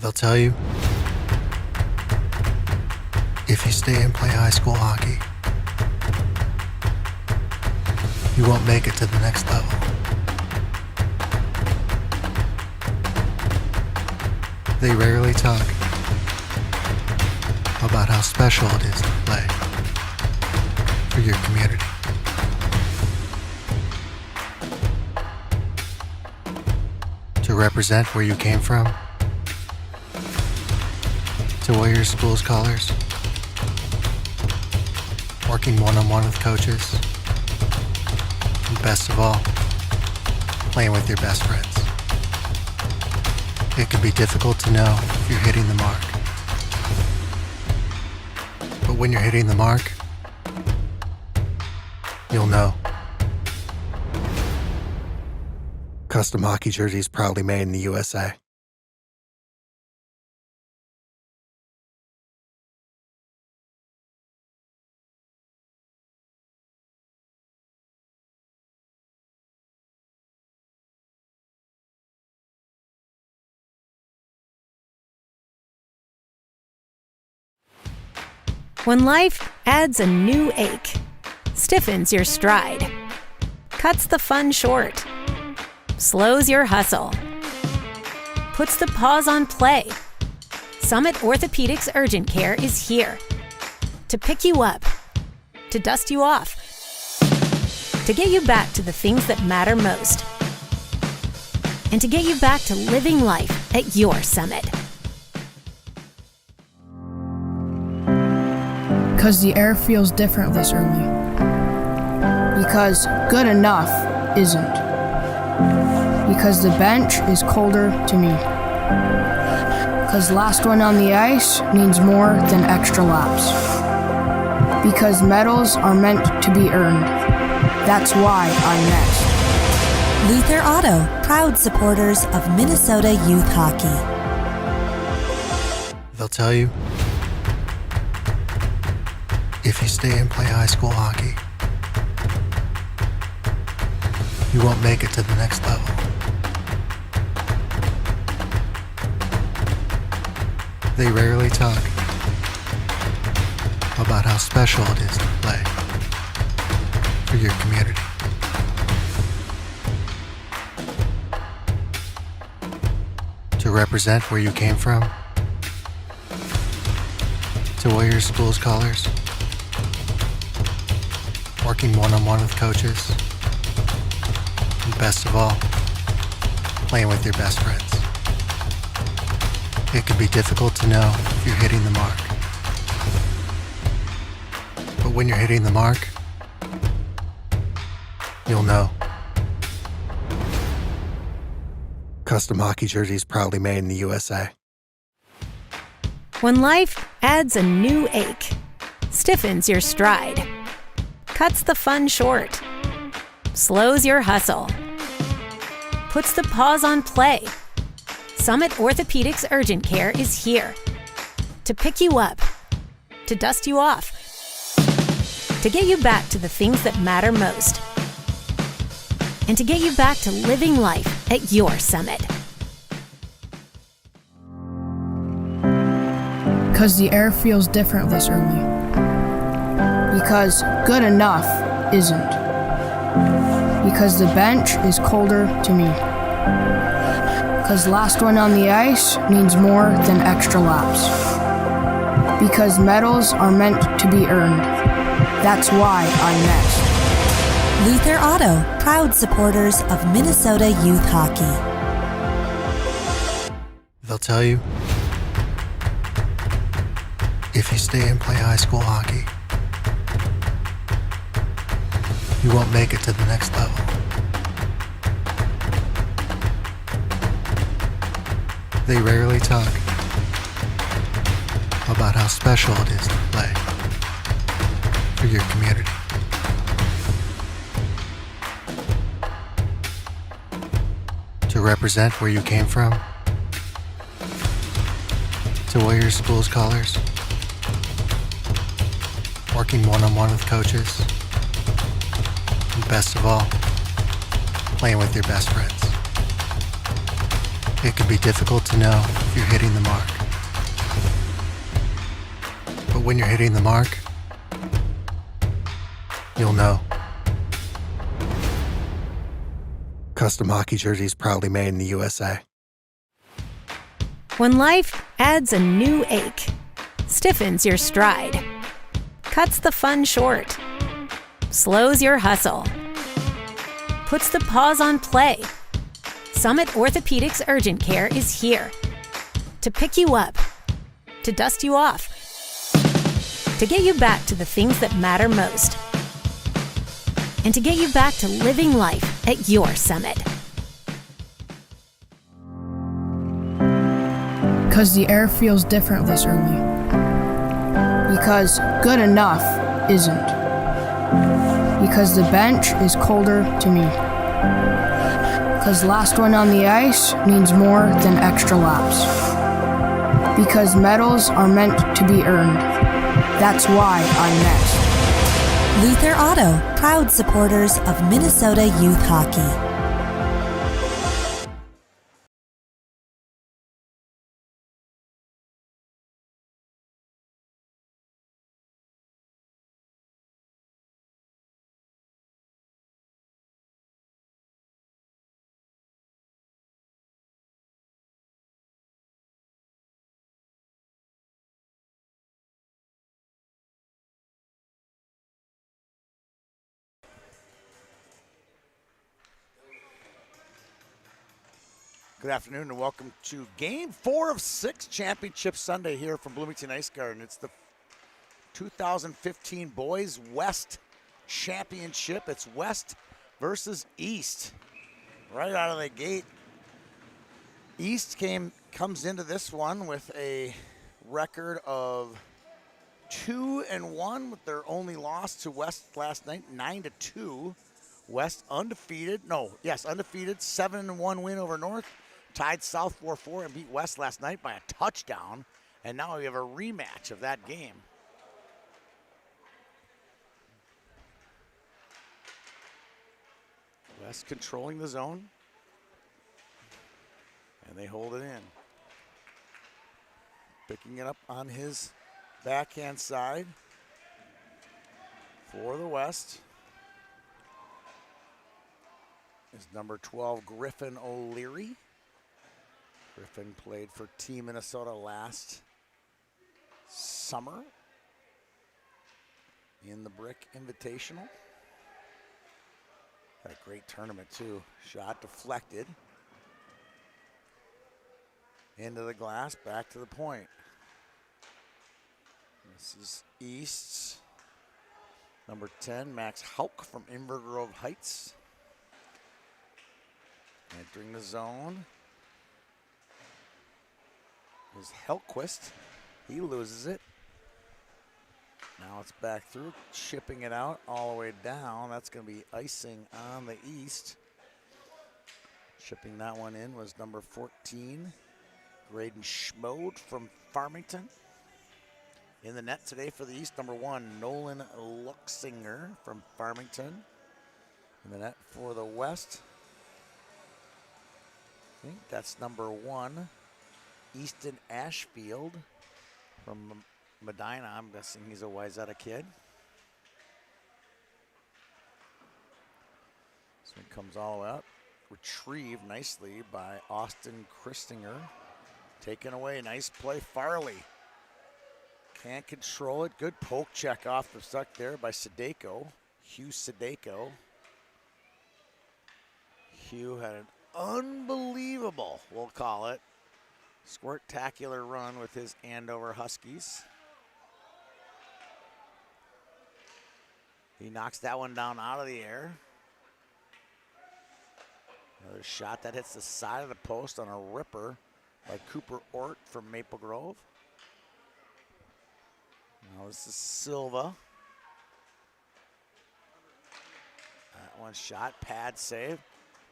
They'll tell you, if you stay and play high school hockey, you won't make it to the next level. They rarely talk about how special it is to play for your community. To represent where you came from, to wear your school's colors, working one-on-one with coaches, and best of all, playing with your best friends. It can be difficult to know if you're hitting the mark. But when you're hitting the mark, you'll know. Custom hockey jerseys proudly made in the USA. When life adds a new ache, stiffens your stride, cuts the fun short, slows your hustle, puts the pause on play, Summit Orthopedics Urgent Care is here to pick you up, to dust you off, to get you back to the things that matter most, and to get you back to living life at your Summit. Because the air feels different this early. Because good enough isn't. Because the bench is colder to me. Because last one on the ice means more than extra laps. Because medals are meant to be earned. That's why I'm next. Luther Auto, proud supporters of Minnesota youth hockey. They'll tell you, if you stay and play high school hockey, you won't make it to the next level. They rarely talk about how special it is to play for your community. To represent where you came from, to wear your school's colors, working one-on-one with coaches, and best of all, playing with your best friends. It can be difficult to know if you're hitting the mark. But when you're hitting the mark, you'll know. Custom hockey jerseys proudly made in the USA. When life adds a new ache, stiffens your stride, cuts the fun short, slows your hustle, puts the pause on play, Summit Orthopedics Urgent Care is here to pick you up, to dust you off, to get you back to the things that matter most, and to get you back to living life at your Summit. Because the air feels different this early. Because good enough isn't. Because the bench is colder to me. Because last one on the ice means more than extra laps. Because medals are meant to be earned. That's why I'm next. Luther Auto, proud supporters of Minnesota youth hockey. They'll tell you, if you stay and play high school hockey, you won't make it to the next level. They rarely talk about how special it is to play for your community. To represent where you came from, to wear your school's colors, working one-on-one with coaches, and best of all, playing with your best friends. It can be difficult to know if you're hitting the mark. But when you're hitting the mark, you'll know. Custom hockey jerseys proudly made in the USA. When life adds a new ache, stiffens your stride, cuts the fun short, slows your hustle, puts the pause on play, Summit Orthopedics Urgent Care is here to pick you up, to dust you off, to get you back to the things that matter most, and to get you back to living life at your Summit. Because the air feels different this early. Because good enough isn't. Because the bench is colder to me. Because last one on the ice means more than extra laps. Because medals are meant to be earned. That's why I'm next. Luther Auto, proud supporters of Minnesota youth hockey. Good afternoon and welcome to Game 4 of 6 Championship Sunday here from Bloomington Ice Garden. It's the 2015 Boys West Championship. It's West versus East. Right out of the gate, East comes into this one with a record of 2-1 with their only loss to West last night, 9-2. West undefeated, undefeated, 7-1 win over North. Tied South 4-4 and beat West last night by a touchdown. And now we have a rematch of that game. West controlling the zone. And they hold it in. Picking it up on his backhand side for the West is number 12, Griffin O'Leary. Griffin played for Team Minnesota last summer in the Brick Invitational. Had a great tournament too. Shot deflected into the glass, back to the point. This is East's number 10, Max Hauk from Inver Grove Heights. Entering the zone is Helquist. He loses it. Now it's back through, chipping it out all the way down. That's going to be icing on the East. Chipping that one in was number 14, Graydon Schmode from Farmington. In the net today for the East, number 1, Nolan Luxinger from Farmington. In the net for the West, I think that's number 1, Easton Ashfield from Medina. I'm guessing he's a Wayzata kid. This one comes all the way up. Retrieved nicely by Austin Christinger. Taken away, nice play, Farley. Can't control it. Good poke check off the suck there by Sadeko. Hugh Sadeko. Hugh had an unbelievable, we'll call it, squirt-tacular run with his Andover Huskies. He knocks that one down out of the air. Another shot that hits the side of the post on a ripper by Cooper Ort from Maple Grove. Now this is Silva. That one shot, pad save.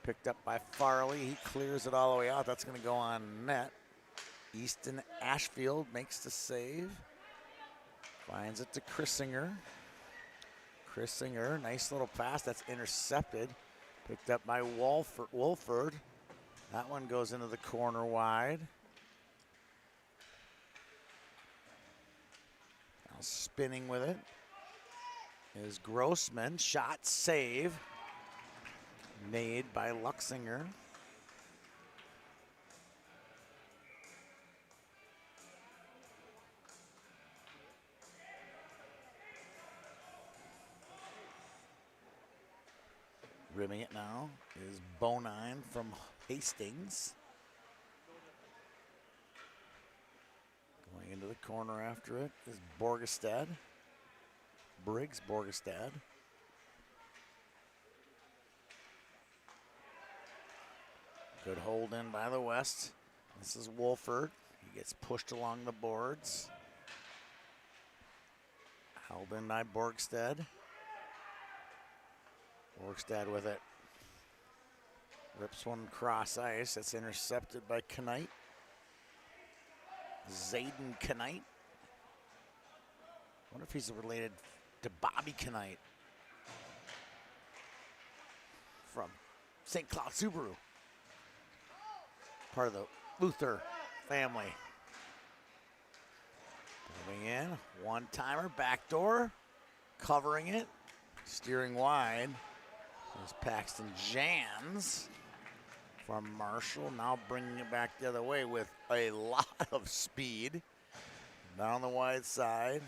Picked up by Farley. He clears it all the way out. That's going to go on net. Easton Ashfield makes the save. Finds it to Christinger. Christinger, nice little pass that's intercepted. Picked up by Wolford. That one goes into the corner wide. Now spinning with it is Grossman. Shot save made by Luxinger. Rimming it now is Bonine from Hastings. Going into the corner after it is Borgestad. Briggs Borgestad. Good hold in by the West. This is Wolford. He gets pushed along the boards. Held in by Borgstad. Borgstad with it. Rips one cross ice. That's intercepted by Knight. Zayden Knight. Wonder if he's related to Bobby Knight from St. Cloud Subaru. Part of the Luther family. Moving in, one-timer, backdoor, covering it, steering wide. There's Paxton Jans from Marshall, now bringing it back the other way with a lot of speed. Down the wide side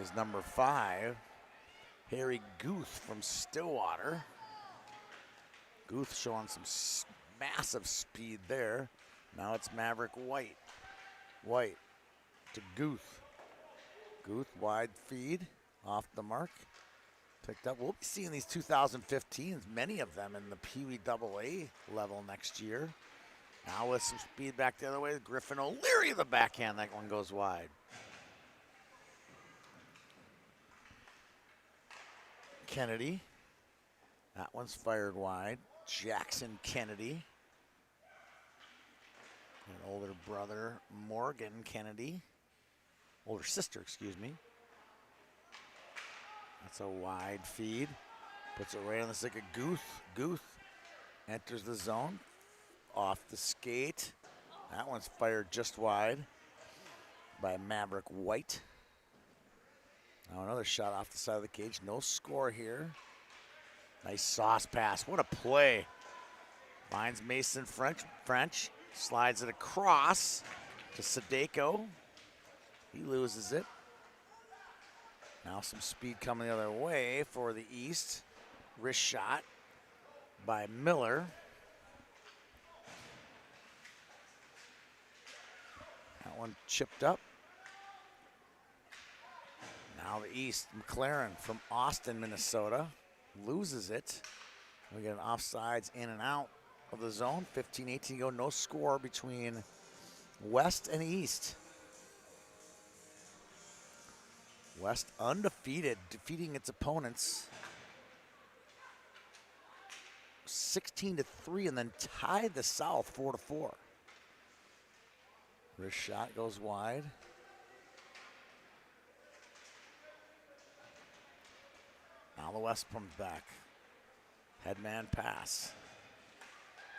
is number 5, Harry Guth from Stillwater. Guth showing some massive speed there. Now it's Maverick White. White to Guth. Guth wide feed off the mark. Picked up. We'll be seeing these 2015s, many of them in the Pee Wee AA level next year. Now with some speed back the other way, Griffin O'Leary, the backhand. That one goes wide. Kennedy. That one's fired wide. Jackson Kennedy. An older brother, Morgan Kennedy. Older sister, excuse me. That's a wide feed. Puts it right on the stick of Guth. Guth enters the zone. Off the skate. That one's fired just wide by Maverick White. Now another shot off the side of the cage. No score here. Nice sauce pass. What a play. Finds Mason French. Slides it across to Sadeko. He loses it. Now some speed coming the other way for the East. Wrist shot by Miller. That one chipped up. Now the East, McLaren from Austin, Minnesota, loses it. We get an offsides in and out of the zone. 15-18 to go, no score between West and East. West undefeated, defeating its opponents 16-3, and then tied the South 4-4. Wrist shot goes wide. Now the West comes back. Headman pass.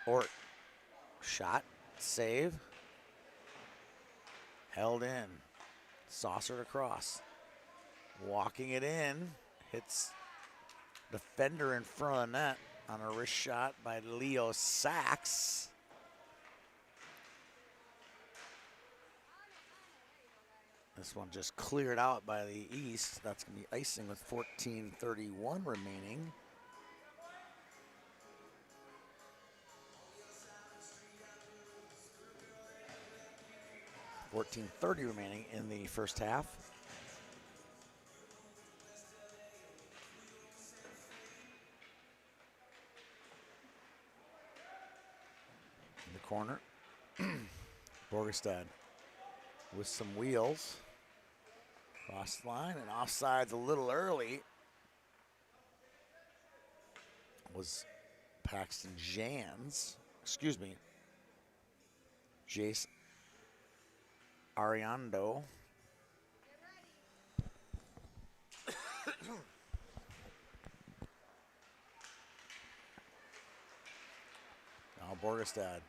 Ort. Shot. Save. Held in. Saucered across. Walking it in. Hits defender in front of the net on a wrist shot by Leo Sachs. This one just cleared out by the East. That's going to be icing with 14:31 remaining. $14:30 remaining in the first half. In the corner, Borgestad with some wheels. Cross the line and offsides a little early. Was Paxton Jans, excuse me, Jace Ariando. Borgestad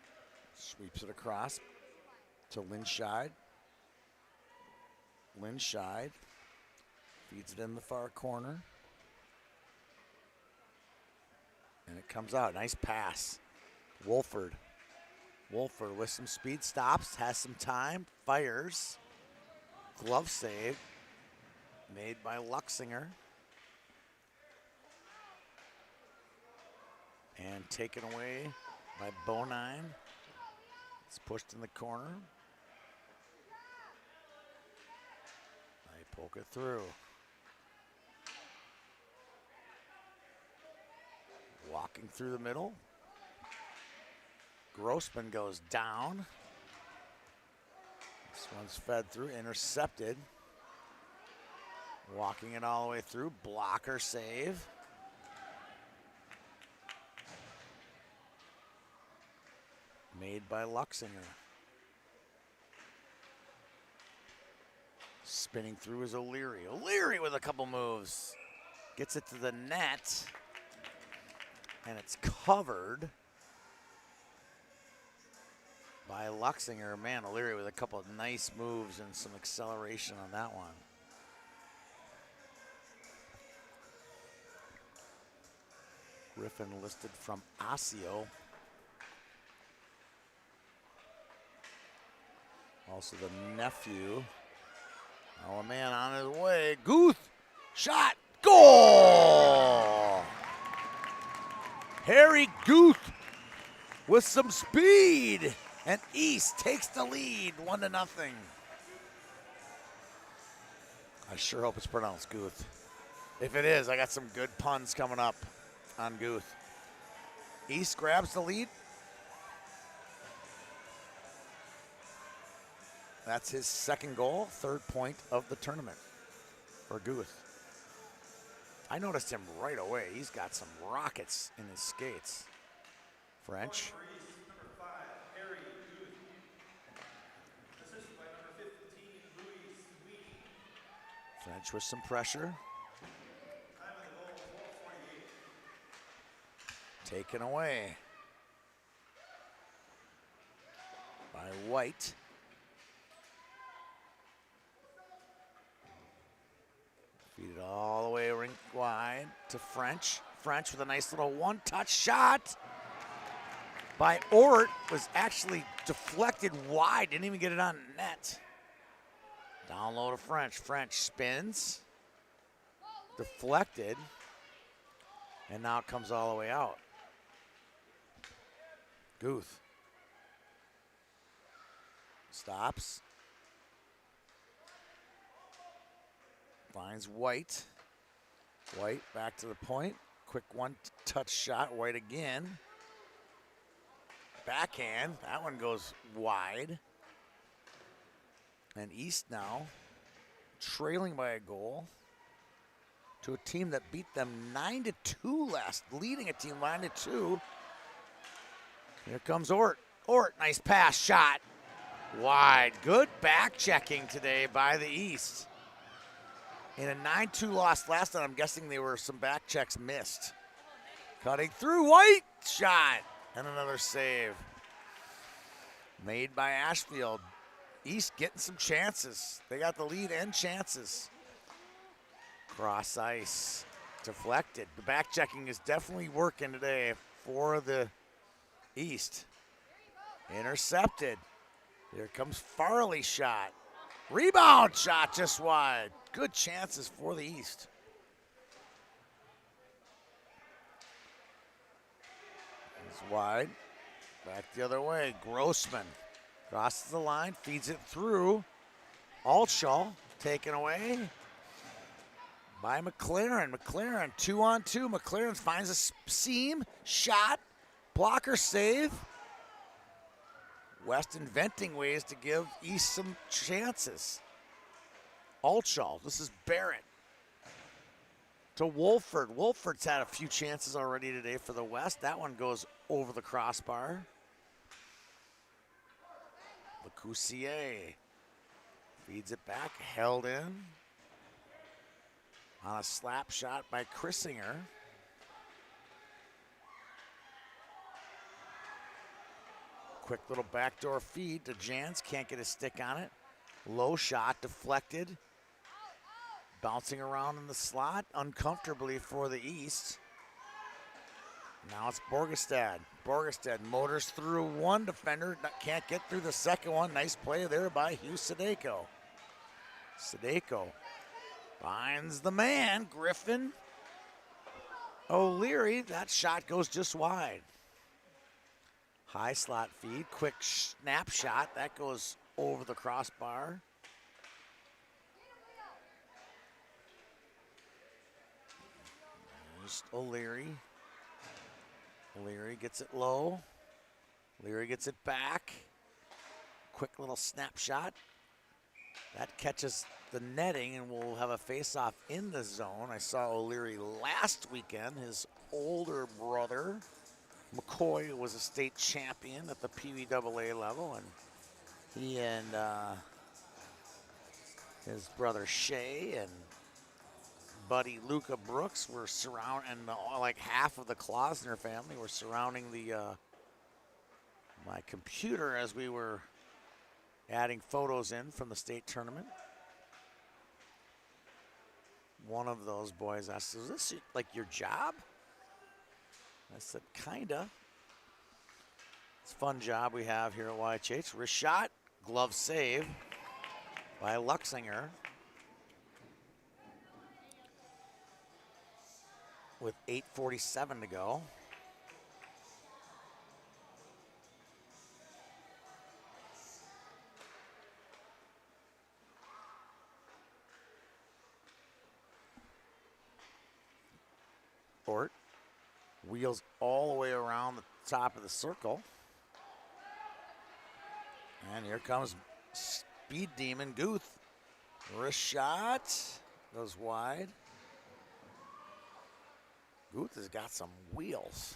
sweeps it across to Lynn Scheid. Lynn Scheid feeds it in the far corner. And it comes out. Nice pass. Wolford. Wolford with some speed, stops, has some time, fires. Glove save made by Luxinger. And taken away by Bonine. It's pushed in the corner. They poke it through. Walking through the middle. Grossman goes down. This one's fed through, intercepted. Walking it all the way through, blocker save. Made by Luxinger. Spinning through is O'Leary. O'Leary with a couple moves. Gets it to the net. And it's covered by Luxinger. Man, O'Leary with a couple of nice moves and some acceleration on that one. Griffin listed from Osseo. Also the nephew. Oh, a man on his way. Guth, shot, goal! Harry Guth with some speed. And East takes the lead, 1-0. I sure hope it's pronounced Guth. If it is, I got some good puns coming up on Guth. East grabs the lead. That's his second goal, third point of the tournament for Guth. I noticed him right away. He's got some rockets in his skates. French. French with some pressure. Taken away by White. Feed it all the way rink wide to French. French with a nice little one-touch shot by Ort. Was actually deflected wide. Didn't even get it on net. Down low to French. French spins. Deflected. And now it comes all the way out. Guth. Stops. Finds White. White back to the point. Quick one-touch shot. White again. Backhand. That one goes wide. And East now trailing by a goal to a team that beat them 9-2 last, leading a team 9-2. Here comes Ort. Ort, nice pass, shot. Wide. Good back checking today by the East. In a 9-2 loss last night, I'm guessing there were some back checks missed. Cutting through, White, shot. And another save. Made by Ashfield. East getting some chances. They got the lead and chances. Cross ice. Deflected. The back checking is definitely working today for the East. Intercepted. Here comes Farley shot. Rebound shot just wide. Good chances for the East. It's wide. Back the other way. Grossman crosses the line, feeds it through. Altshaw taken away by McLaren. McLaren 2-on-2. McLaren finds a seam. Shot. Blocker save. West inventing ways to give East some chances. Altshaw. This is Barrett. To Wolford. Wolford's had a few chances already today for the West. That one goes over the crossbar. Lecoussier feeds it back, held in on a slap shot by Chrissinger. Quick little backdoor feed to Jans. Can't get a stick on it. Low shot deflected. Bouncing around in the slot uncomfortably for the East. Now it's Borgestad. Borgestad motors through one defender. Can't get through the second one. Nice play there by Hugh Sadeko. Sadeko finds the man, Griffin O'Leary. That shot goes just wide. High slot feed, quick snapshot. That goes over the crossbar. There's O'Leary. O'Leary gets it low. O'Leary gets it back. Quick little snapshot. That catches the netting, and we'll have a face-off in the zone. I saw O'Leary last weekend. His older brother, McCoy, was a state champion at the PVAA level, and he and his brother Shay and buddy Luca Brooks were surrounding, and like half of the Klausner family were surrounding the my computer as we were adding photos in from the state tournament. One of those boys asked, "Is this like your job?" I said, "Kinda." It's a fun job we have here at YHH. Wrist shot, glove save by Luxinger. With 8:47 to go. Ort wheels all the way around the top of the circle. And here comes Speed Demon Guth. Wrist shot goes wide. Guth has got some wheels.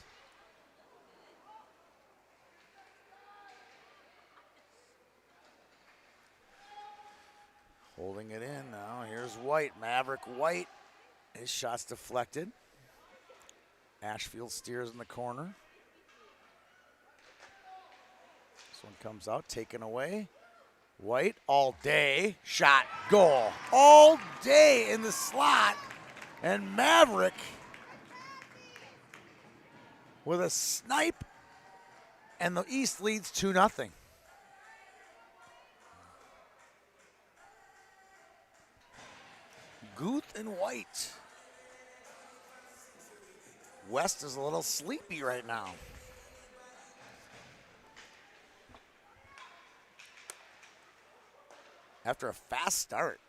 Holding it in now. Here's White, Maverick White. His shot's deflected. Ashfield steers in the corner. This one comes out, taken away. White all day, shot, goal. All day in the slot. And Maverick with a snipe, and the East leads 2-0. Guth and White. West is a little sleepy right now. After a fast start.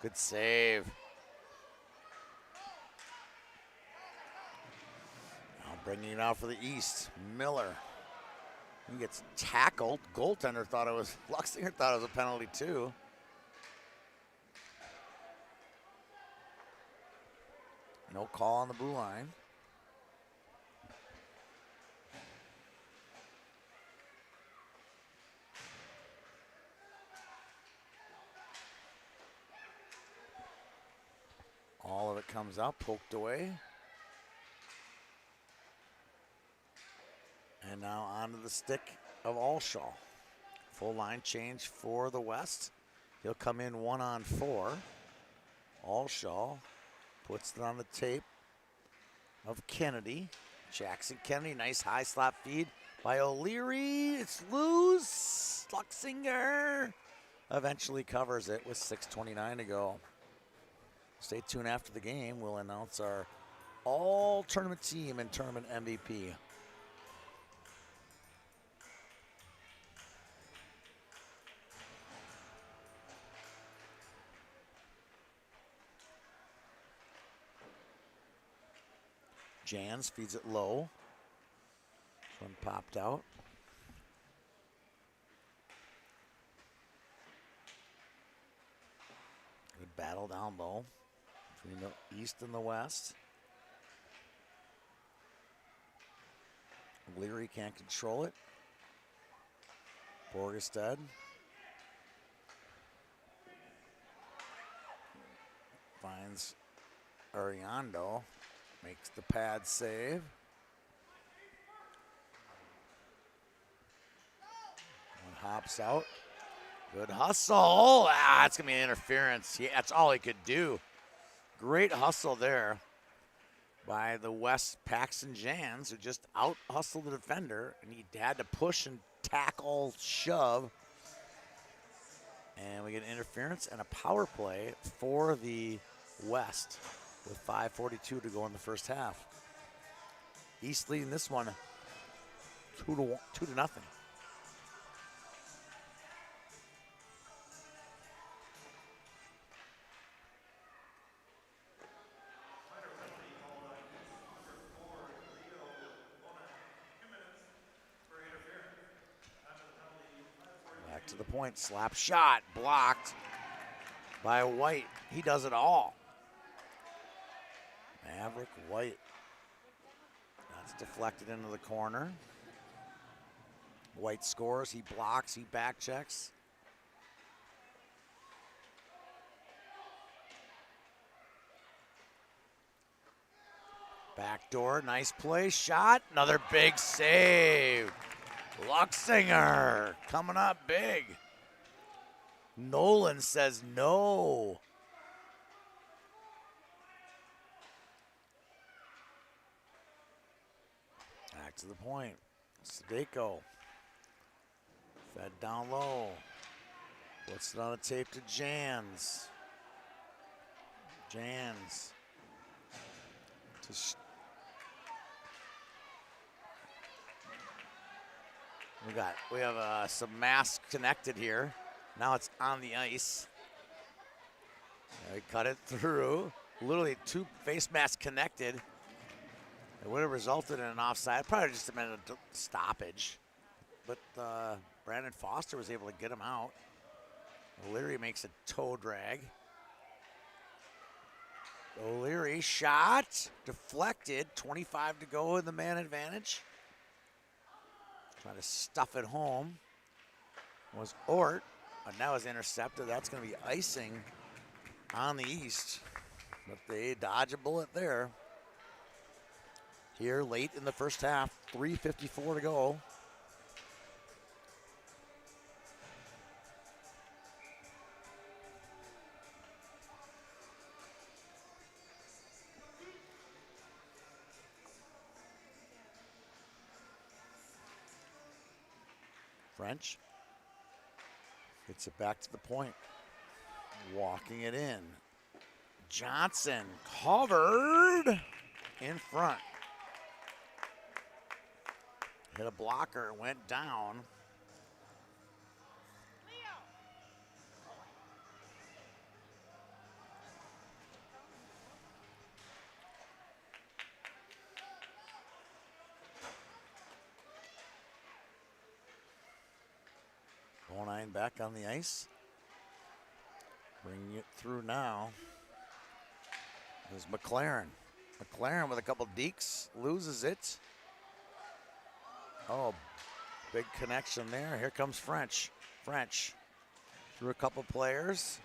Good save. Now bringing it out for the East. Miller. He gets tackled. Goaltender thought it was, Luxinger thought it was a penalty too. No call on the blue line. All of it comes out, poked away. And now onto the stick of Allshaw. Full line change for the West. He'll come in 1-on-4. Allshaw puts it on the tape of Kennedy. Jackson Kennedy, nice high slot feed by O'Leary. It's loose. Luxinger eventually covers it with 6:29 to go. Stay tuned after the game. We'll announce our all-tournament team and tournament MVP. Jans feeds it low. This one popped out. Good battle down low. between the East and the West. Leary can't control it. Borgestad finds Ariando, makes the pad save. And hops out. Good hustle. It's going to be an interference. Yeah, that's all he could do. Great hustle there by the West Paxton Jans, who just out hustled the defender, and he had to push and tackle, shove. And we get an interference and a power play for the West with 5:42 to go in the first half. East leading this one 2-1, 2-0. Back to the point, slap shot, blocked by White. He does it all. Maverick White. That's deflected into the corner. White scores, he blocks, he back checks. Backdoor, nice play, shot, another big save. Luxinger coming up big. Nolan says no. Back to the point. Sadeko. Fed down low. Puts it on a tape to Jans. Jans. We have some masks connected here. Now it's on the ice. They cut it through. Literally two face masks connected. It would have resulted in an offside. Probably just a minute of stoppage. But Brandon Foster was able to get him out. O'Leary makes a toe drag. O'Leary shot, deflected, 25 to go in the man advantage. Trying to stuff it home was Ort, but now is intercepted. That's going to be icing on the East, but they dodge a bullet there. Here late in the first half, 3:54 to go. French gets it back to the point. Walking it in. Johnson covered in front. Hit a blocker, went down. Bonine back on the ice. Bringing it through now is McLaren. McLaren with a couple dekes, loses it. Oh, big connection there. Here comes French. French through a couple players.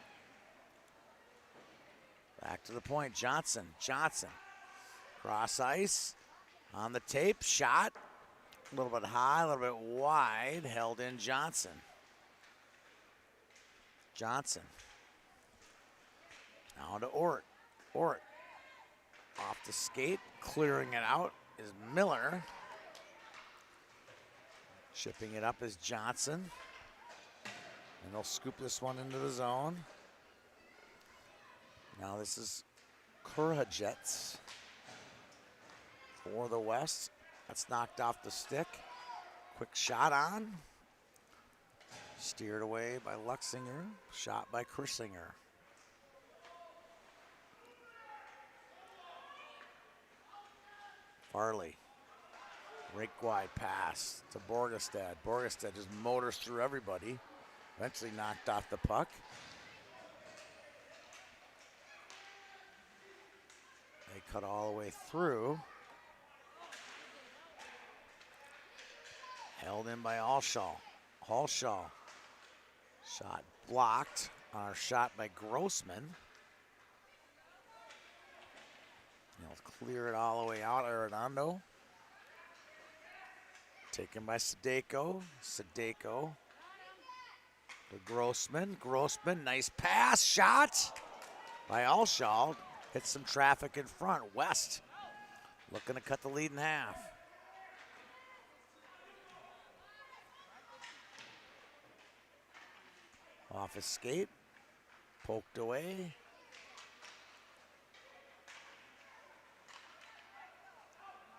Back to the point, Johnson. Johnson, cross ice, on the tape, shot. A little bit high, a little bit wide, held in Johnson. Johnson. Now to Ort. Ort off the skate, clearing it out is Miller. Shipping it up is Johnson. And they'll scoop this one into the zone. Now this is Kurhajets for the West. That's knocked off the stick. Quick shot on. Steered away by Luxinger. Shot by Chrissinger. Farley. Rake wide pass to Borgestad. Borgestad just motors through everybody. Eventually knocked off the puck. They cut all the way through. Held in by Hallshaw. Hallshaw. Shot blocked on our shot by Grossman. He'll clear it all the way out, Arredondo. Taken by Sadeko. Sadeko to Grossman. Grossman, nice pass, shot by Hallshaw. Hits some traffic in front. West looking to cut the lead in half. Off his skate, poked away.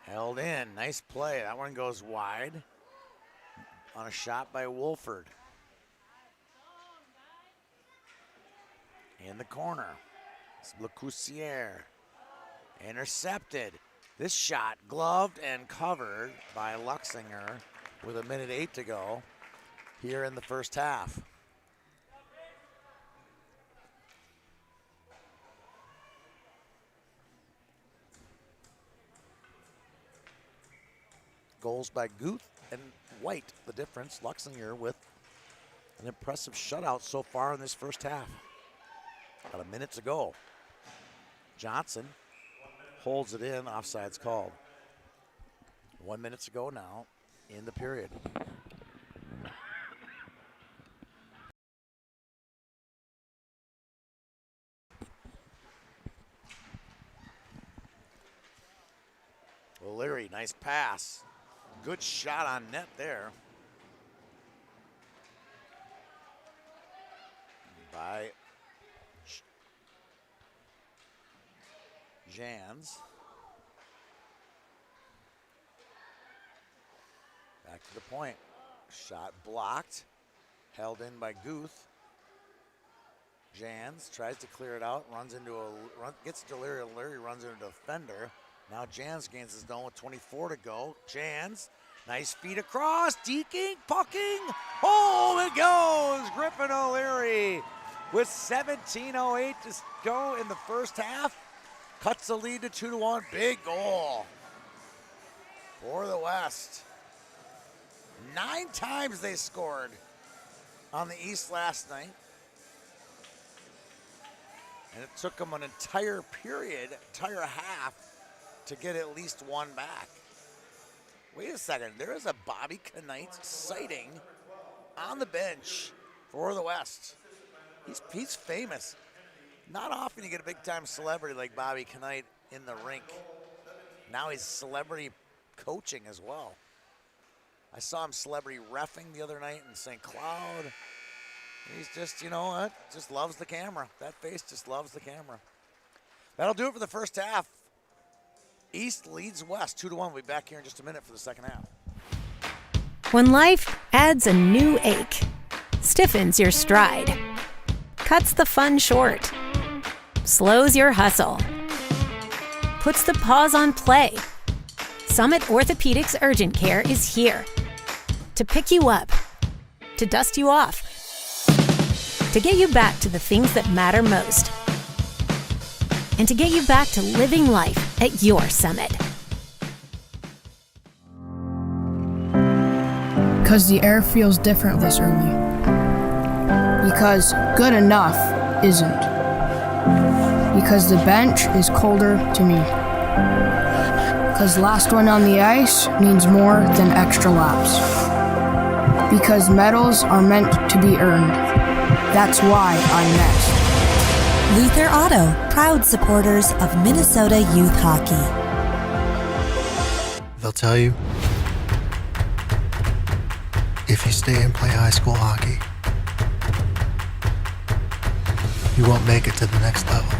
Held in, nice play. That one goes wide on a shot by Wolford. In the corner, it's Lecoussier. Intercepted. This shot gloved and covered by Luxinger with 1:08 to go here in the first half. Goals by Guth and White. The difference, Luxinger with an impressive shutout so far in this first half. About 1 minute to go. Johnson holds it in, offside's called. 1 minute to go now in the period. O'Leary, nice pass. Good shot on net there by Jans. Back to the point. Shot blocked. Held in by Guth. Jans tries to clear it out. Gets to Leary. Leary runs into a defender. Now Jans gains his zone with 24 to go. Jans, nice feet across, deking, pucking. Home it goes. Griffin O'Leary with 17:08 to go in the first half. Cuts the lead to 2-1. Big goal for the West. 9 times they scored on the East last night. And it took them an entire period, entire half, to get at least one back. Wait a second, there is a Bobby Knight sighting on the bench for the West. He's famous. Not often you get a big-time celebrity like Bobby Knight in the rink. Now he's celebrity coaching as well. I saw him celebrity reffing the other night in St. Cloud. He's just, you know what, just loves the camera. That face just loves the camera. That'll do it for the first half. East leads West 2-1. We'll be back here in just a minute for the second half. When life adds a new ache, stiffens your stride, cuts the fun short, slows your hustle, puts the pause on play, Summit Orthopedics Urgent Care is here to pick you up, to dust you off, to get you back to the things that matter most, and to get you back to living life at your Summit. Because the air feels different this early. Because good enough isn't. Because the bench is colder to me. Because last one on the ice means more than extra laps. Because medals are meant to be earned. That's why I'm next. Luther Auto, proud supporters of Minnesota youth hockey. They'll tell you, if you stay and play high school hockey, you won't make it to the next level.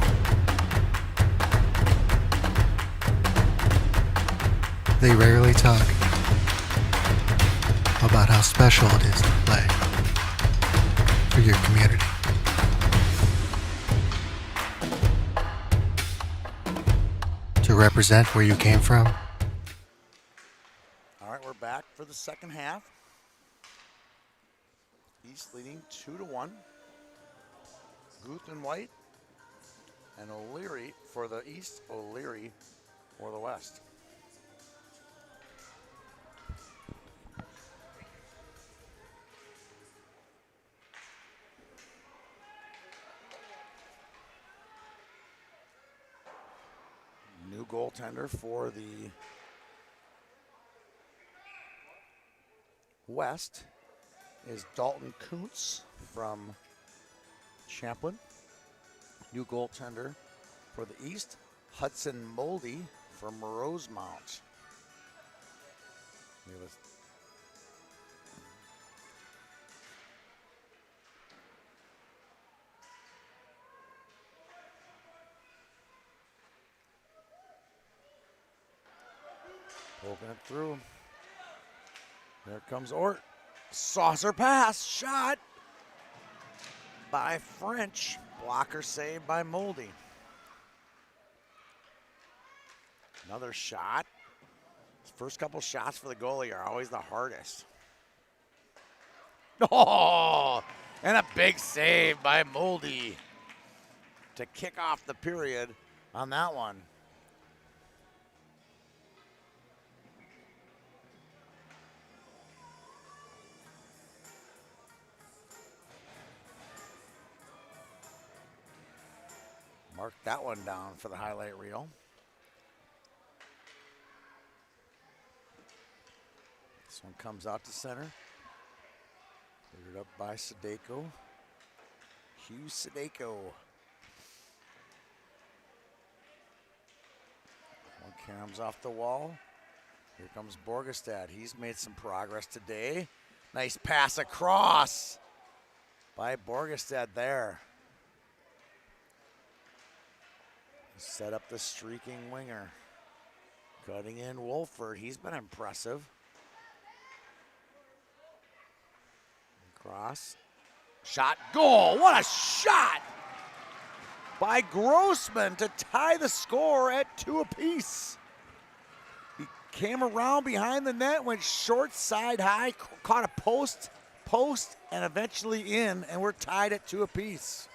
They rarely talk about how special it is to play for your community. To represent where you came from. All right, we're back for the second half. East leading 2-1. Guth and White And O'Leary for the East, O'Leary for the West. New goaltender for the West is Dalton Kuntz from Champlin. New goaltender for the East, Hudson Moldy from Rosemount. We have a poking it through. There comes Ort. Saucer pass, shot by French. Blocker saved by Moldy. Another shot. First couple shots for the goalie are always the hardest. Oh, and a big save by Moldy to kick off the period on that one. Mark that one down for the highlight reel. This one comes out to center. Cleared up by Sadeko. Hugh Sadeko. One comes off the wall. Here comes Borgestad. He's made some progress today. Nice pass across by Borgestad there. Set up the streaking winger. Cutting in Wolford. He's been impressive. Cross. Shot. Goal. What a shot by Grossman to tie the score at 2 apiece. He came around behind the net, went short side high, caught a post, and eventually in, and we're tied at 2 apiece.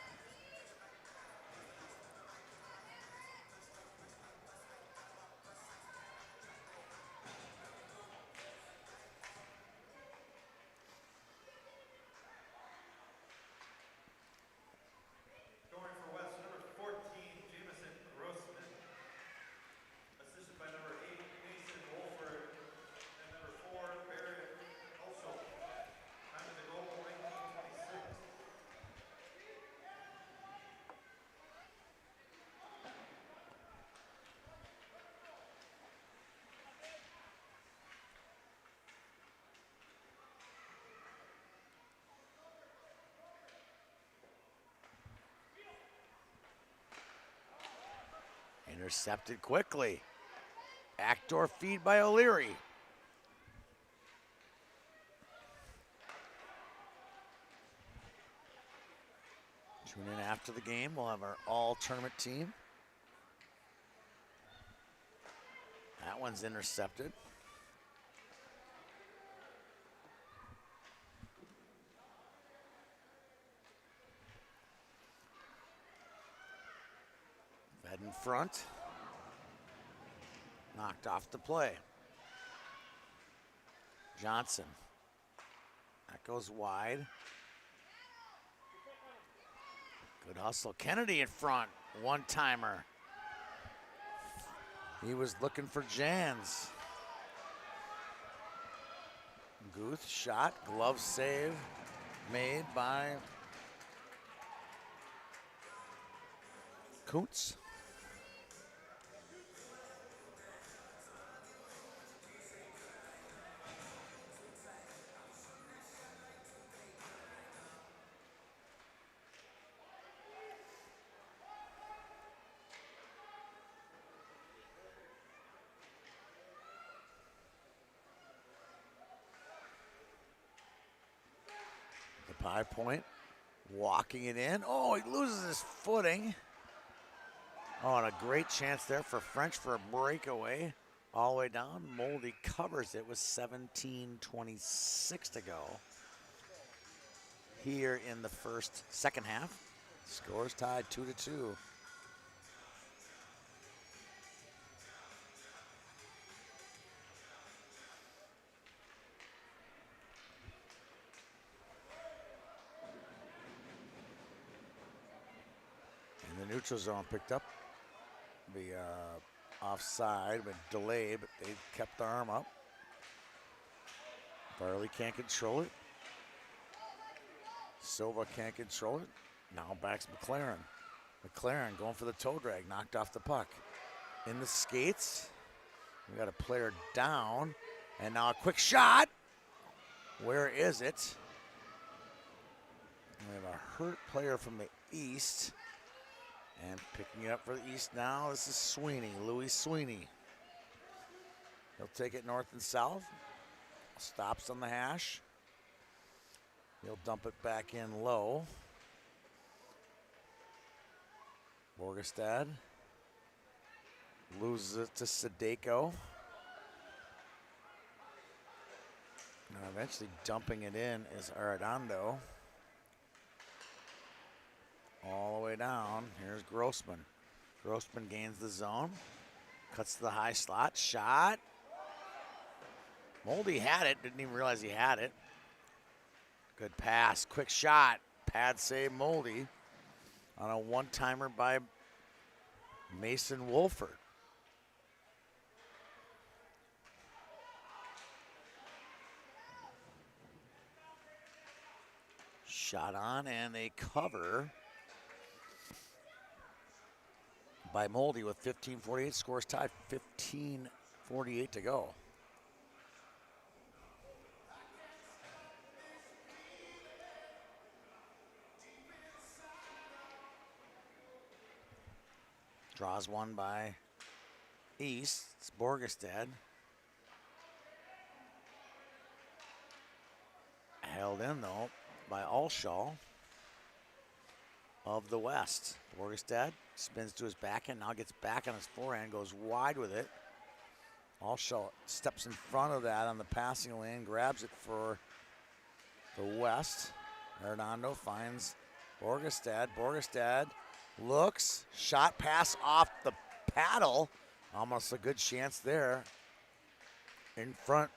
Intercepted quickly. Backdoor feed by O'Leary. Tune in after the game. We'll have our all-tournament team. That one's intercepted. Fed in front. Knocked off the play. Johnson. That goes wide. Good hustle. Kennedy in front. One-timer. He was looking for Jans. Guth shot. Glove save made by Kuntz. High point, walking it in. Oh, he loses his footing. Oh, and a great chance there for French for a breakaway. All the way down. Moldy covers it with 17:26 to go. Here in the second half. Scores tied 2-2. neutral zone picked up. Be offside, but delayed, but they kept the arm up. Farley can't control it. Silva can't control it. Now back's McLaren. McLaren going for the toe drag, knocked off the puck. In the skates, we got a player down, and now a quick shot. Where is it? We have a hurt player from the east, and picking it up for the east now, this is Sweeney, Louis Sweeney. He'll take it north and south, stops on the hash. He'll dump it back in low. Borgestad loses it to Sadeko. And eventually dumping it in is Arredondo. All the way down, here's Grossman. Grossman gains the zone, cuts to the high slot, shot. Moldy had it, didn't even realize he had it. Good pass, quick shot, pad save Moldy on a one-timer by Mason Wolford. Shot on, and they cover by Moldy with 15:48. Scores tied, 15:48 to go. Draws one by East. It's Borgestad. Held in, though, by Alshaw of the West. Borgestad spins to his backhand, now gets back on his forehand, goes wide with it. Alshaw steps in front of that on the passing lane, grabs it for the West. Arredondo finds Borgestad. Borgestad looks, shot pass off the paddle. Almost a good chance there in front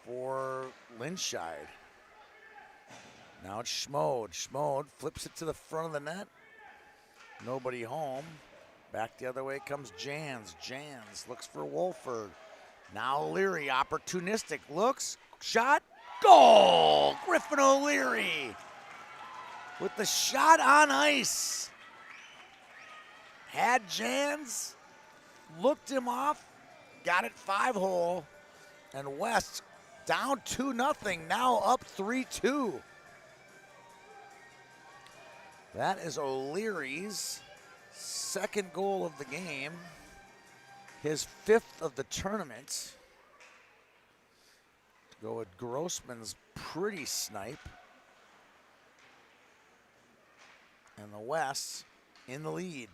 for Linscheid. Now it's Schmode. Schmode flips it to the front of the net. Nobody home. Back the other way comes Jans. Jans looks for Wolford. Now O'Leary, opportunistic, looks, shot, goal! Griffin O'Leary with the shot on ice. Had Jans, looked him off, got it 5-hole, and West down 2-0, now up 3-2. That is O'Leary's second goal of the game, his 5th of the tournament. To go with Grossman's pretty snipe. And the West in the lead.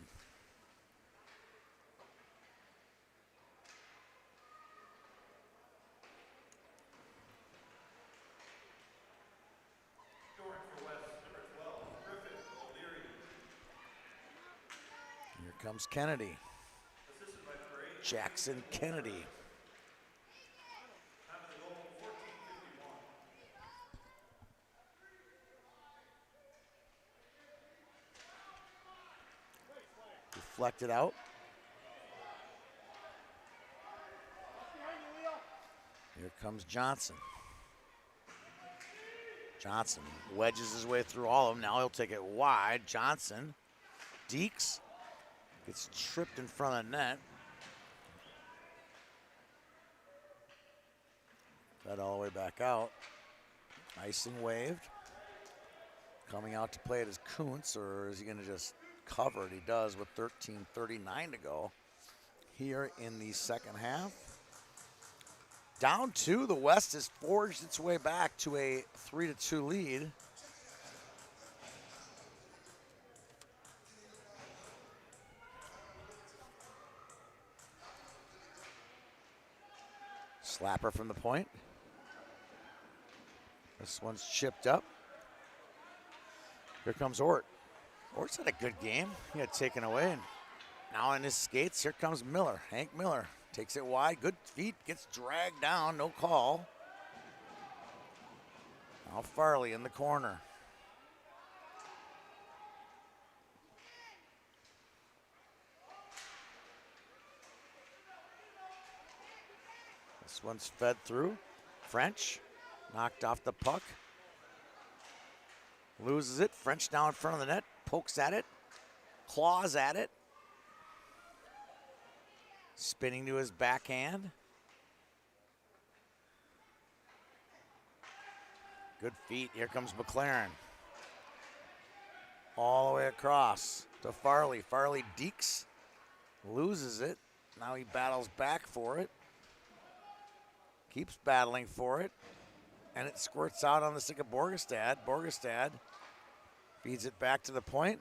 Here comes Kennedy. Jackson Kennedy. Deflected out. Here comes Johnson. Johnson wedges his way through all of them. Now he'll take it wide. Johnson. Deeks gets tripped in front of the net. That all the way back out. Icing waved. Coming out to play it is Kuntz, or is he going to just cover it? He does with 13:39 to go here in the second half. Down 2, the West has forged its way back to a 3-2 lead. Slapper from the point. This one's chipped up. Here comes Ort. Ort's had a good game. He got taken away, and now in his skates, here comes Miller. Hank Miller takes it wide, good feet, gets dragged down, no call. Now Farley in the corner. This one's fed through. French knocked off the puck. Loses it. French now in front of the net. Pokes at it. Claws at it. Spinning to his backhand. Good feet. Here comes McLaren. All the way across to Farley. Farley dekes. Loses it. Now he battles back for it. Keeps battling for it. And it squirts out on the stick of Borgestad. Borgestad feeds it back to the point.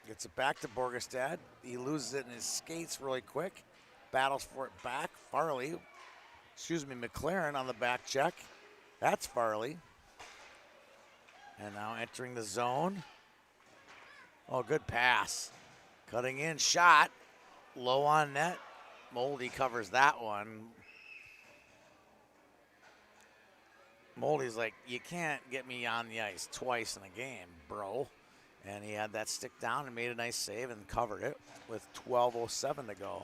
Gets it back to Borgestad. He loses it in his skates really quick. Battles for it back. Farley, McLaren on the back check. That's Farley. And now entering the zone. Oh, good pass. Cutting in, shot. Low on net. Moldy covers that one. Moldy's like, you can't get me on the ice twice in a game, bro. And he had that stick down and made a nice save and covered it with 12:07 to go.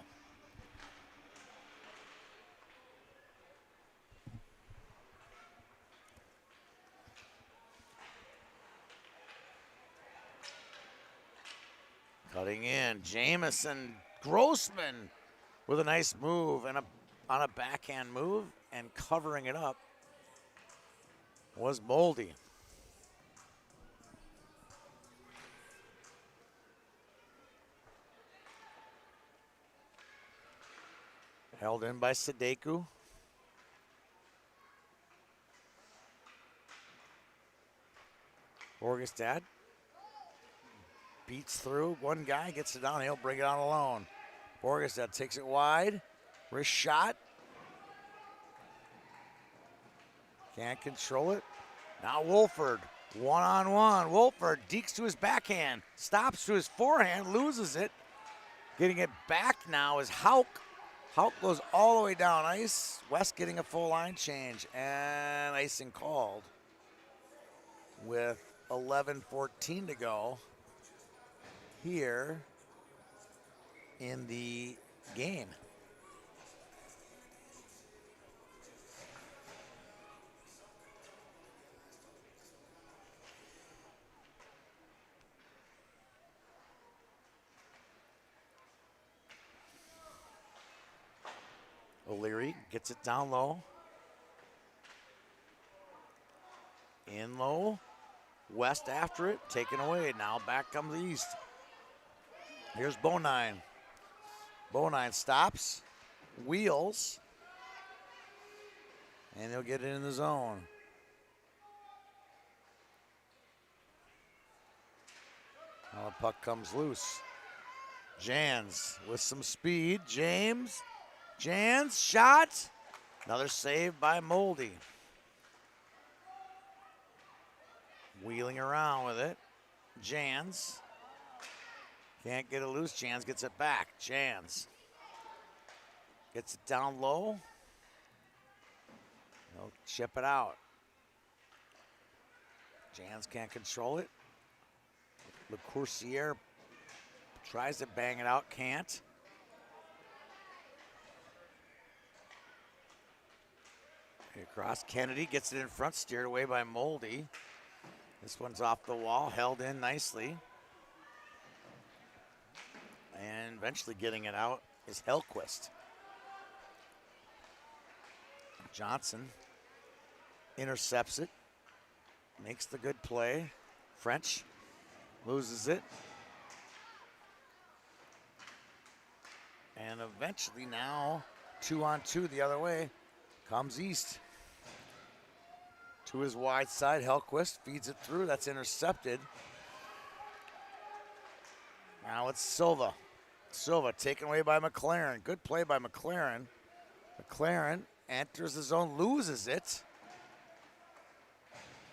Cutting in, Jamison Grossman with a nice move and on a backhand move, and covering it up was Moldy. Held in by Sadeku. Borgestad beats through. One guy gets it down. He'll bring it on alone. Borgestad takes it wide. Wrist shot. Can't control it. Now Wolford, one-on-one. Wolford dekes to his backhand. Stops to his forehand. Loses it. Getting it back now is Hauk. Hauk goes all the way down ice. West getting a full line change. And icing called with 11:14 to go here in the game. O'Leary gets it down low. In low. West after it, taken away. Now back comes the East. Here's Bonine. Bonine stops, wheels, and he'll get it in the zone. Now the puck comes loose. Jans with some speed. James. Jans, shot. Another save by Moldy. Wheeling around with it. Jans. Can't get it loose. Jans gets it back. Jans gets it down low. He'll chip it out. Jans can't control it. LeCourcier tries to bang it out. Can't. Across, Kennedy gets it in front, steered away by Moldy. This one's off the wall, held in nicely. And eventually getting it out is Hellquist. Johnson intercepts it, makes the good play. French loses it. And eventually now 2-on-2 the other way comes East. To his wide side, Hellquist feeds it through. That's intercepted. Now it's Silva. Silva taken away by McLaren. Good play by McLaren. McLaren enters the zone, loses it.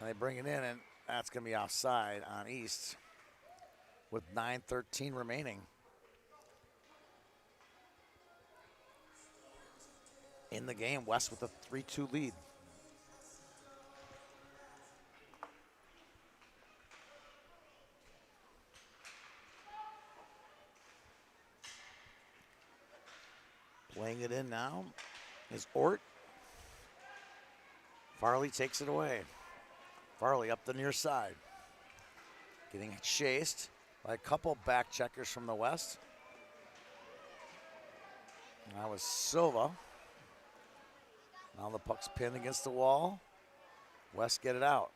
And they bring it in, and that's going to be offside on East with 9:13 remaining. In the game, West with a 3-2 lead. Playing it in now is Ort. Farley takes it away. Farley up the near side. Getting chased by a couple back checkers from the west. That was Silva. Now the puck's pinned against the wall. West get it out.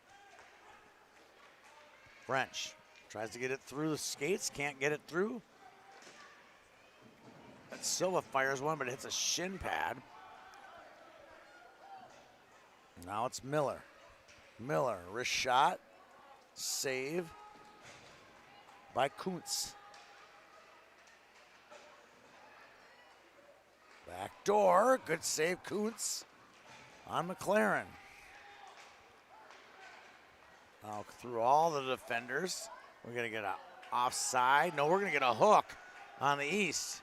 French tries to get it through the skates, can't get it through. And Silva fires one, but it hits a shin pad. Now it's Miller. Miller, wrist shot, save by Kuntz. Back door, good save, Kuntz on McLaren. Now through all the defenders, we're gonna get an offside. No, we're gonna get a hook on the east.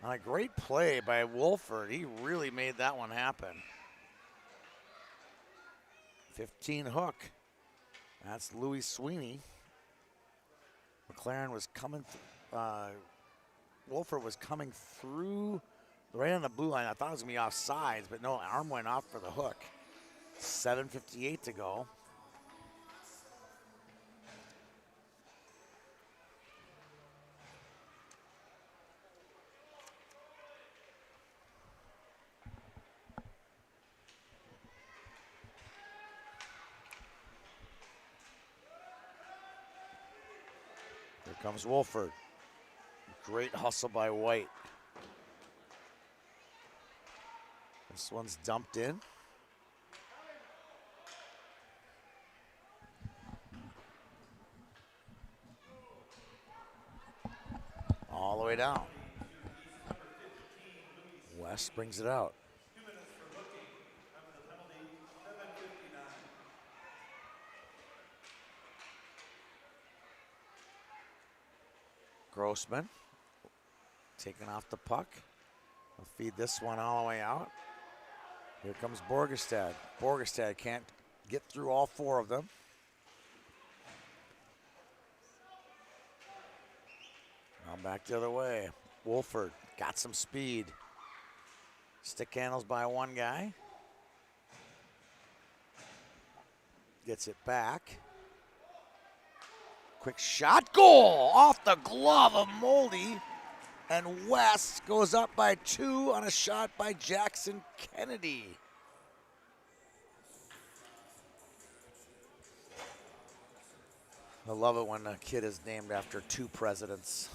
On a great play by Wolford, he really made that one happen. 15 hook. That's Louis Sweeney. McLaren was coming, Wolford was coming through right on the blue line. I thought it was gonna be offsides, but no, arm went off for the hook. 7:58 to go. Here comes Wolford. Great hustle by White. This one's dumped in. All the way down. West brings it out. Grossman taking off the puck. We'll feed this one all the way out. Here comes Borgestad. Borgestad can't get through all four of them. Now back the other way. Wolford got some speed. Stick handles by one guy. Gets it back. Quick shot, goal off the glove of Moldy. And West goes up by 2 on a shot by Jackson Kennedy. I love it when a kid is named after 2 presidents.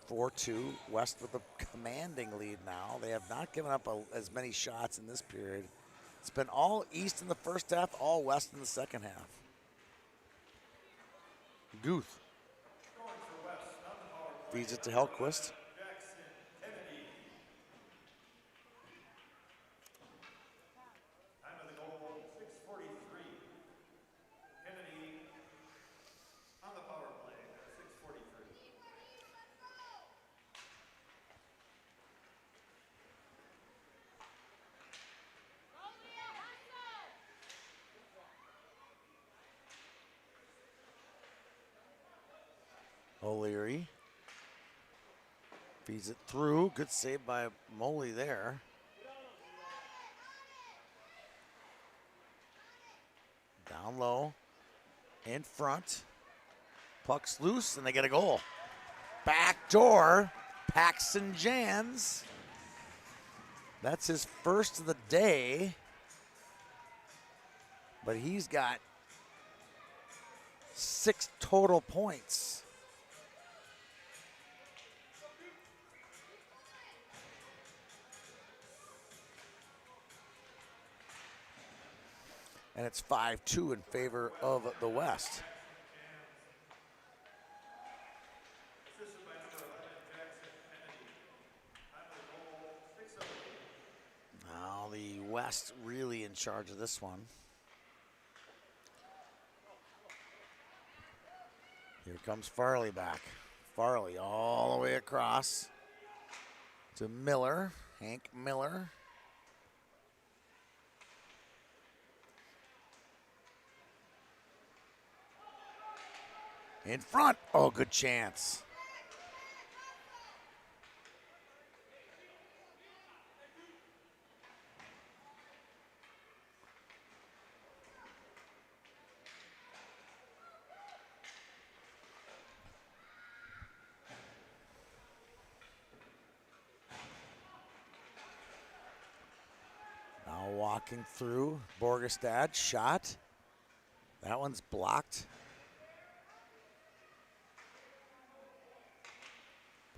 (4-2), West with a commanding lead now. They have not given up as many shots in this period. It's been all East in the first half, all West in the second half. Guth feeds it to Hellquist. O'Leary feeds it through. Good save by Moley there. Down low, in front. Puck's loose and they get a goal. Back door, Paxton Jans. That's his first of the day. But he's got 6 total points. And it's 5-2 in favor of the West. Now the West really in charge of this one. Here comes Farley back. Farley all the way across to Miller, Hank Miller. In front. Oh, good chance. Walking through, Borgestad, shot. That one's blocked.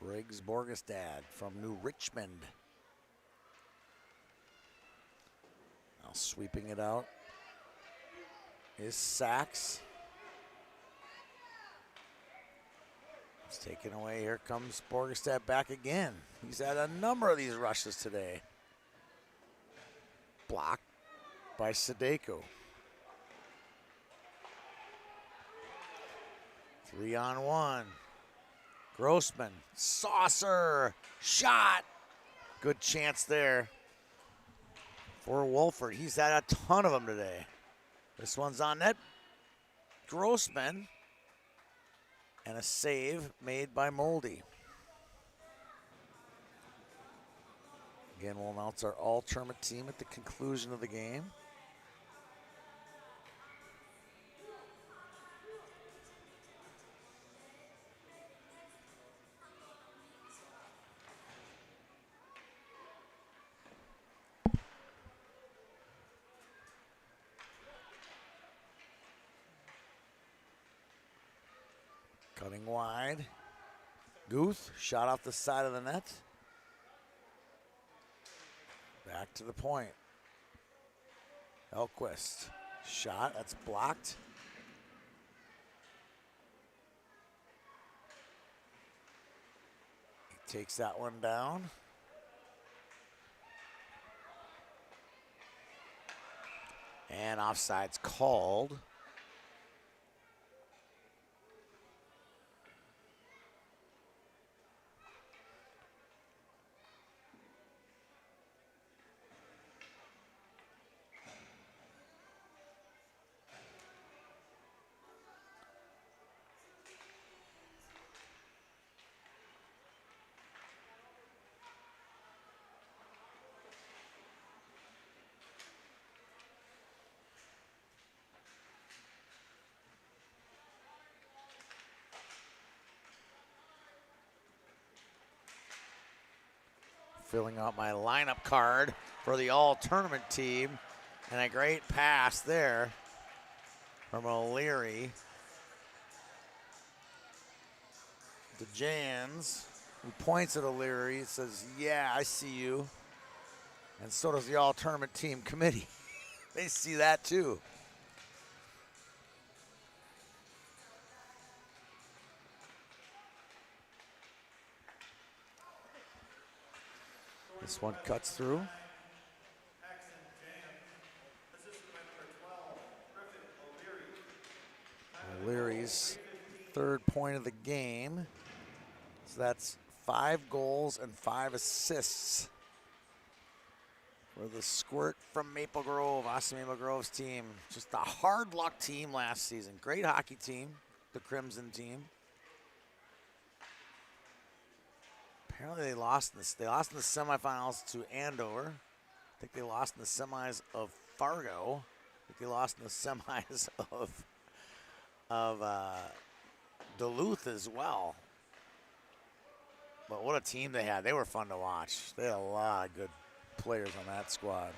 Briggs Borgestad from New Richmond. Now sweeping it out is Sachs. It's taken away. Here comes Borgestad back again. He's had a number of these rushes today. Blocked by Sadeko. 3-on-1. Grossman, saucer, shot. Good chance there for Wolford. He's had a ton of them today. This one's on net. Grossman, and a save made by Moldy. Again, we'll announce our all-tournament team at the conclusion of the game. Cutting wide. Guth, shot off the side of the net. Back to the point. Elquist, shot, that's blocked. He takes that one down. And offside's called. Filling out my lineup card for the all-tournament team. And a great pass there from O'Leary to Jans, who points at O'Leary and says, yeah, I see you. And so does the all-tournament team committee. They see that too. This one cuts through. O'Leary's third point of the game. So that's 5 goals and 5 assists for the Squirt from Maple Grove, Austin Maple Grove's team. Just a hard luck team last season. Great hockey team, the Crimson team. Apparently they lost in the semifinals to Andover. I think they lost in the semis of Fargo. I think they lost in the semis of Duluth as well. But what a team they had. They were fun to watch. They had a lot of good players on that squad.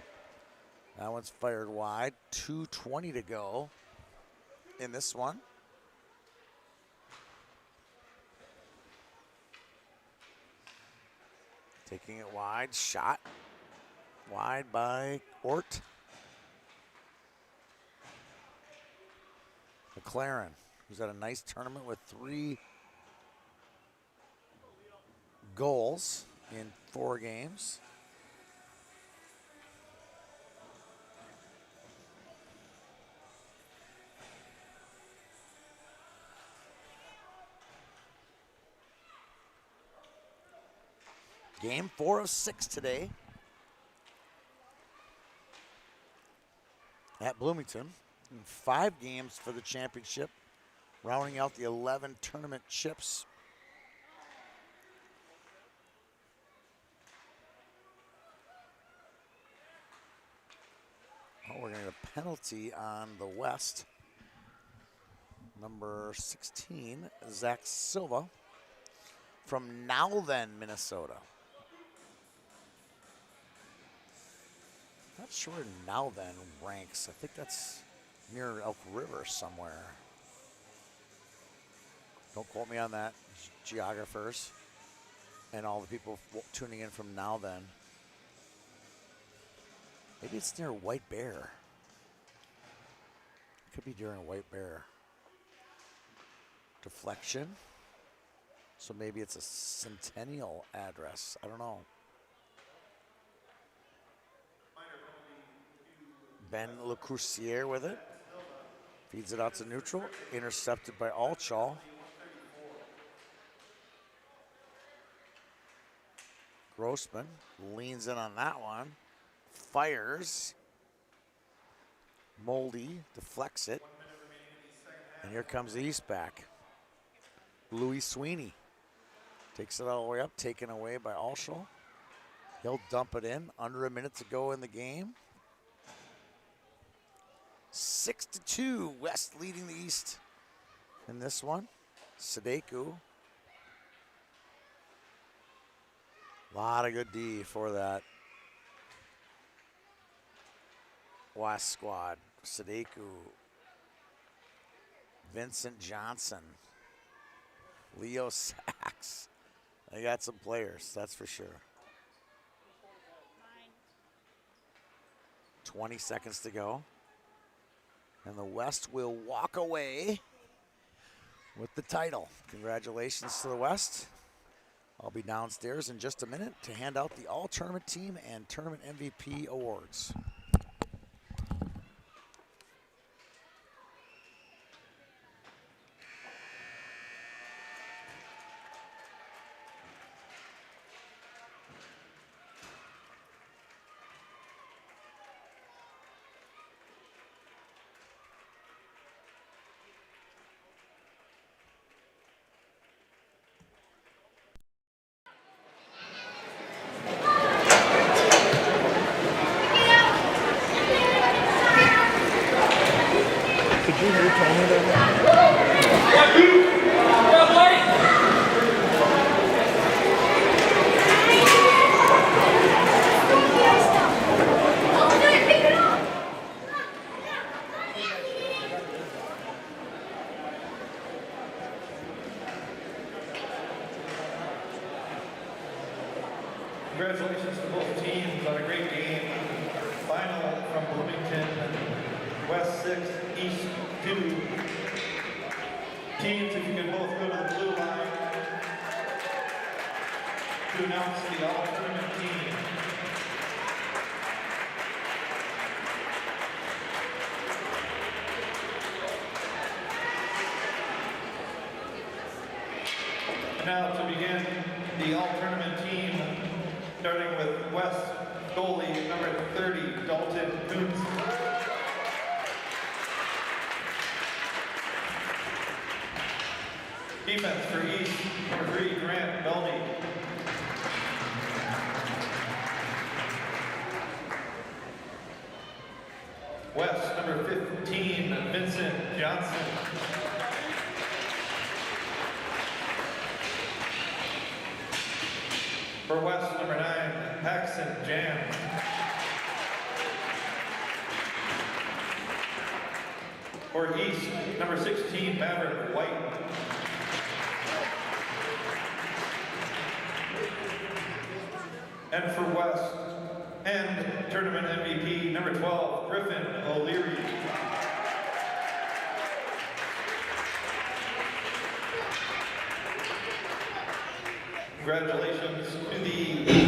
That one's fired wide. 2:20 to go in this one. Taking it wide, shot wide by Ort. McLaren, who's had a nice tournament with 3 goals in 4 games. Game 4 of 6 today at Bloomington. And 5 games for the championship, rounding out the 11 tournament chips. Oh, we're going to get a penalty on the West. Number 16, Zach Silva from Now Then, Minnesota. Not sure now then ranks. I think that's near Elk River somewhere. Don't quote me on that, geographers and all the people tuning in from now then. Maybe it's near White Bear. Could be during White Bear. Deflection. So maybe it's a Centennial address. I don't know. Ben LeCroussier with it. Feeds it out to neutral. Intercepted by Alchall. Grossman leans in on that one. Fires. Moldy deflects it. And here comes the East back. Louis Sweeney takes it all the way up, taken away by Alchall. He'll dump it in. Under a minute to go in the game. 6-2, West leading the East in this one. Sadeku. A lot of good D for that West squad. Sadeku. Vincent Johnson. Leo Sachs. They got some players, that's for sure. 20 seconds to go. And the West will walk away with the title. Congratulations to the West. I'll be downstairs in just a minute to hand out the all-tournament team and tournament MVP awards. Congratulations to both teams on a great game. Final from Bloomington, West 6, East 2. Teams, if you can both go to the blue line to announce the all-tournament team. Now to begin the all-tournament team, starting with West goalie number 30, Dalton Koontz. Defense for East, number 3, Grant Belney. West, number 15, Vincent Johnson. For West, number 9, Paxton Jam. For East, number 16, Maverick White. And for West, and tournament MVP, number 12, Griffin O'Leary. Congratulations to the